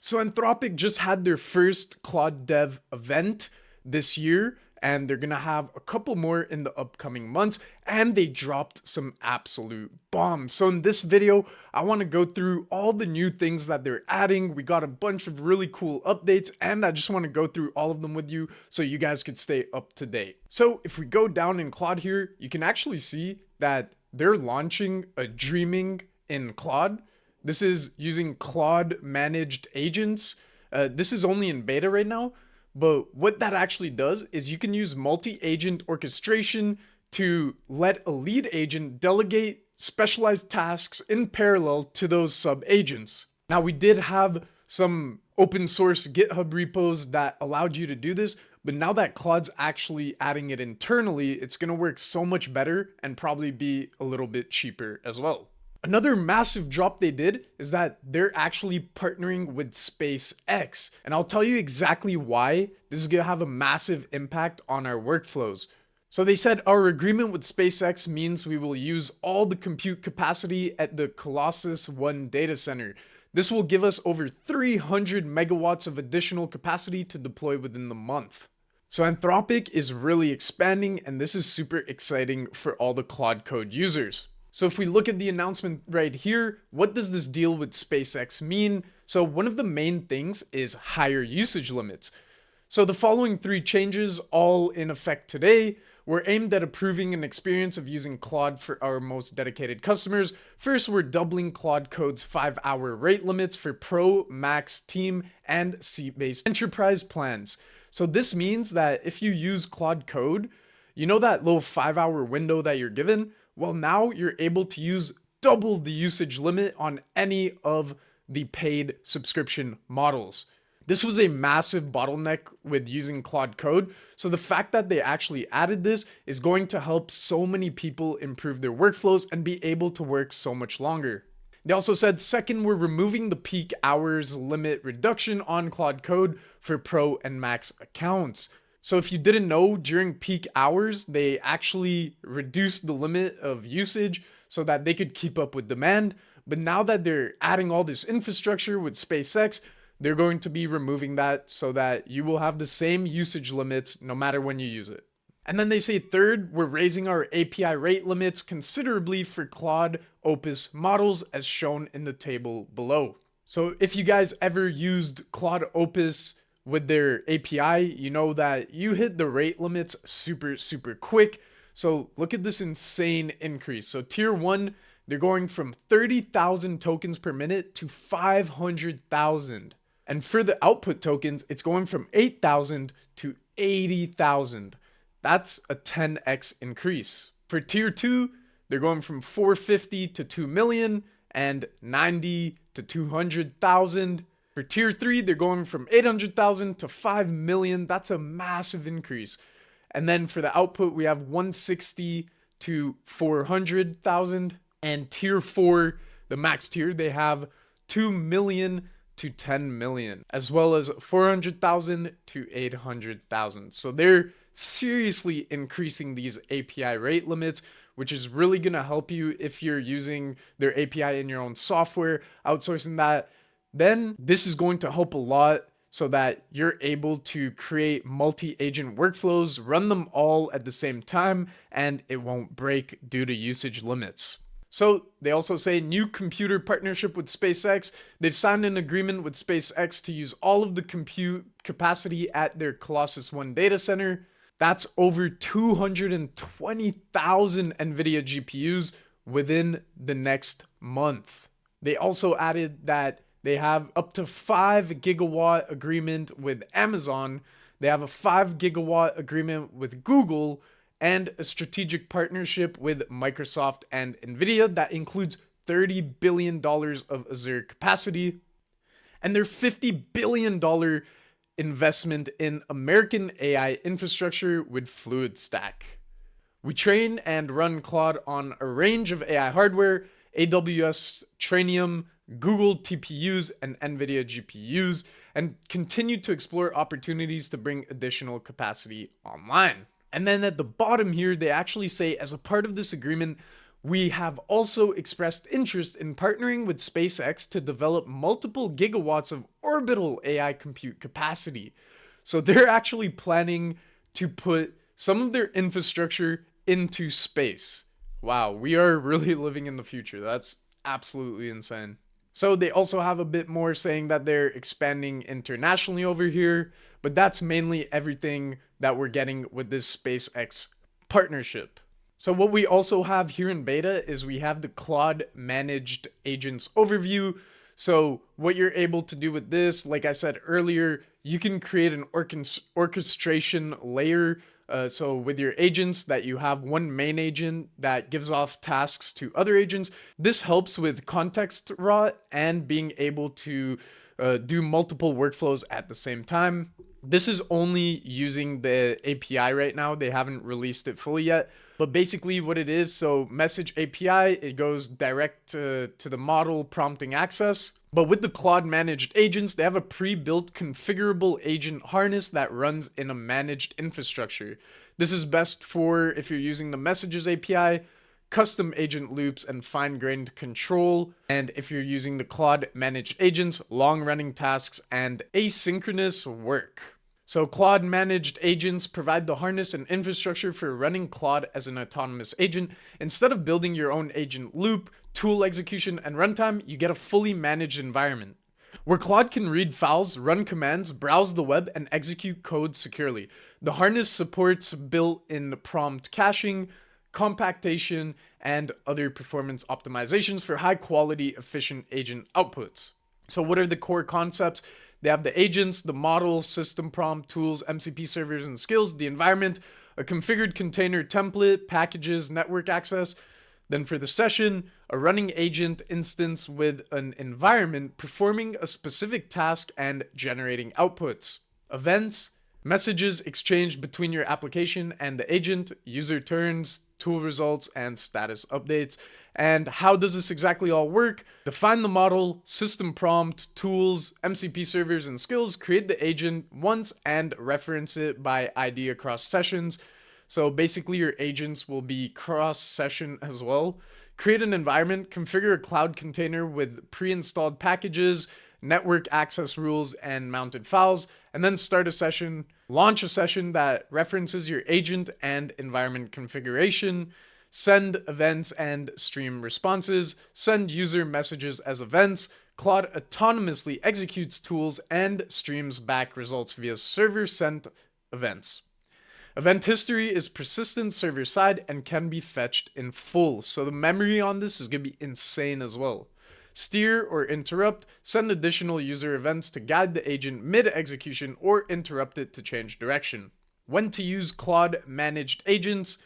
So Anthropic just had their first Claude Dev event this year, and they're gonna have a couple more in the upcoming months, and they dropped some absolute bombs. So in this video, I want to go through all the new things that they're adding. We got a bunch of really cool updates, and I just want to go through all of them with you so you guys could stay up to date. So if we go down in Claude here, you can actually see that they're launching a dreaming in Claude. This is using Claude managed agents. This is only in beta right now, but what that actually does is you can use multi-agent orchestration to let a lead agent delegate specialized tasks in parallel to those sub-agents. Now, we did have some open source GitHub repos that allowed you to do this, but now that Claude's actually adding it internally, it's going to work so much better and probably be a little bit cheaper as well. Another massive drop they did is that they're actually partnering with SpaceX. And I'll tell you exactly why this is going to have a massive impact on our workflows. So they said our agreement with SpaceX means we will use all the compute capacity at the Colossus 1 data center. This will give us over 300 megawatts of additional capacity to deploy within the month. So Anthropic is really expanding, and this is super exciting for all the Claude Code users. So if we look at the announcement right here, what does this deal with SpaceX mean? So one of the main things is higher usage limits. So the following 3 changes, all in effect today, were aimed at improving an experience of using Claude for our most dedicated customers. First, we're doubling Claude Code's 5-hour rate limits for Pro, Max, Team, and seat-based enterprise plans. So this means that if you use Claude Code, you know that little 5-hour window that you're given? Well, now you're able to use double the usage limit on any of the paid subscription models. This was a massive bottleneck with using Claude Code, so the fact that they actually added this is going to help so many people improve their workflows and be able to work so much longer. They also said, second, we're removing the peak hours limit reduction on Claude Code for Pro and Max accounts. So if you didn't know, during peak hours, they actually reduced the limit of usage so that they could keep up with demand. But now that they're adding all this infrastructure with SpaceX, they're going to be removing that so that you will have the same usage limits no matter when you use it. And then they say, third, we're raising our API rate limits considerably for Claude Opus models as shown in the table below. So if you guys ever used Claude Opus with their API, you know that you hit the rate limits super quick. So look at this insane increase. So tier 1, they're going from 30,000 tokens per minute to 500,000. And for the output tokens, it's going from 8,000 to 80,000. That's a 10x increase. For tier 2, they're going from 450 to 2 million and 90 to 200,000. For tier 3, they're going from 800,000 to 5 million. That's a massive increase. And then for the output, we have 160 to 400,000. And tier 4, the max tier, they have 2 million to 10 million, as well as 400,000 to 800,000. So they're seriously increasing these API rate limits, which is really going to help you if you're using their API in your own software, outsourcing that. Then this is going to help a lot so that you're able to create multi-agent workflows, run them all at the same time, and it won't break due to usage limits. So they also say new computer partnership with SpaceX. They've signed an agreement with SpaceX to use all of the compute capacity at their Colossus 1 data center. That's over 220,000 NVIDIA GPUs within the next month. They also added that they have up to 5 gigawatt agreement with Amazon. They have a 5 gigawatt agreement with Google and a strategic partnership with Microsoft and NVIDIA that includes $30 billion of Azure capacity and their $50 billion investment in American AI infrastructure with FluidStack. We train and run Claude on a range of AI hardware, AWS Trainium, Google TPUs, and NVIDIA GPUs, and continue to explore opportunities to bring additional capacity online. And then at the bottom here, they actually say, as a part of this agreement, We have also expressed interest in partnering with SpaceX to develop multiple gigawatts of orbital AI compute capacity. So they're actually planning to put some of their infrastructure into space. Wow, we are really living in the future. That's absolutely insane. So they also have a bit more saying that they're expanding internationally over here, but that's mainly everything that we're getting with this SpaceX partnership. So what we also have here in beta is we have the Claude managed agents overview. So what you're able to do with this, like I said earlier, you can create an orchestration layer. So with your agents that you have one main agent that gives off tasks to other agents. This helps with context rot and being able to do multiple workflows at the same time. This is only using the API right now. They haven't released it fully yet. But basically what it is, so message API, it goes direct to the model prompting access. But with the Claude managed agents, they have a pre-built configurable agent harness that runs in a managed infrastructure. This is best for if you're using the messages API, custom agent loops, and fine-grained control. And if you're using the Claude managed agents, long-running tasks, and asynchronous work. So Claude managed agents provide the harness and infrastructure for running Claude as an autonomous agent. Instead of building your own agent loop, tool execution, and runtime, you get a fully managed environment where Claude can read files, run commands, browse the web, and execute code securely. The harness supports built-in prompt caching, compactation, and other performance optimizations for high-quality, efficient agent outputs. So what are the core concepts? They have the agents, the model, system prompt, tools, MCP servers and skills, the environment, a configured container template, packages, network access. Then for the session, a running agent instance with an environment performing a specific task and generating outputs. Events, messages exchanged between your application and the agent, user turns, tool results, and status updates. And how does this exactly all work? Define the model, system prompt, tools, MCP servers, and skills, create the agent once, and reference it by ID across sessions. So basically your agents will be cross-session as well. Create an environment, configure a cloud container with pre-installed packages, network access rules, and mounted files, and then start a session. Launch a session that references your agent and environment configuration. Send events and stream responses. Send user messages as events. Claude autonomously executes tools and streams back results via server-sent events. Event history is persistent server-side and can be fetched in full. So the memory on this is going to be insane as well. Steer or interrupt, send additional user events to guide the agent mid-execution or interrupt it to change direction. When to use Claude managed agents.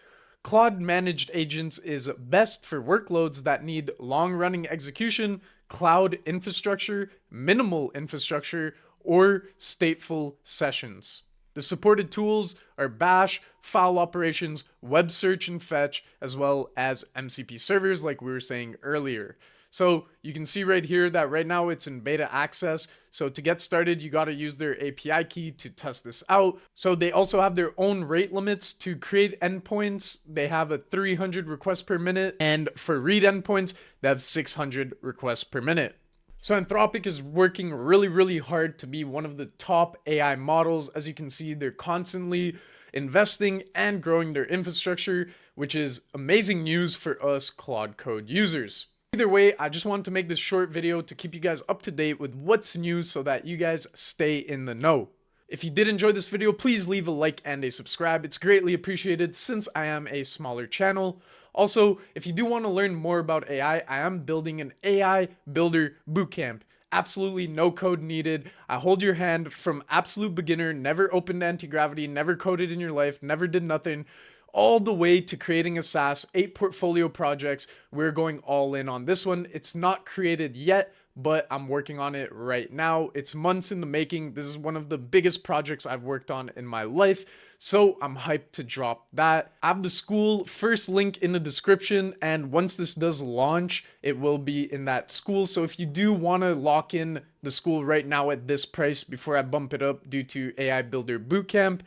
Claude managed agents is best for workloads that need long-running execution, cloud infrastructure, minimal infrastructure, or stateful sessions. The supported tools are Bash, file operations, web search and fetch, as well as MCP servers like we were saying earlier. So you can see right here that right now it's in beta access. So to get started, you got to use their API key to test this out. So they also have their own rate limits to create endpoints. They have a 300 requests per minute. And for read endpoints, they have 600 requests per minute. So Anthropic is working really hard to be one of the top AI models. As you can see, they're constantly investing and growing their infrastructure, which is amazing news for us Claude Code users. Either way, I just wanted to make this short video to keep you guys up to date with what's new so that you guys stay in the know. If you did enjoy this video, please leave a like and a subscribe. It's greatly appreciated since I am a smaller channel. Also, if you do want to learn more about AI, I am building an AI Builder Bootcamp. Absolutely no code needed. I hold your hand from absolute beginner, never opened Antigravity, never coded in your life, never did nothing, all the way to creating a SaaS, 8 portfolio projects. We're going all in on this one. It's not created yet, but I'm working on it right now. It's months in the making. This is one of the biggest projects I've worked on in my life, so I'm hyped to drop that. I have the school first link in the description, and once this does launch, it will be in that school. So if you do want to lock in the school right now at this price before I bump it up due to AI Builder Bootcamp,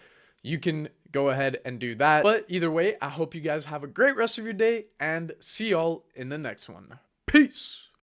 you can go ahead and do that. But either way, I hope you guys have a great rest of your day and see y'all in the next one. Peace.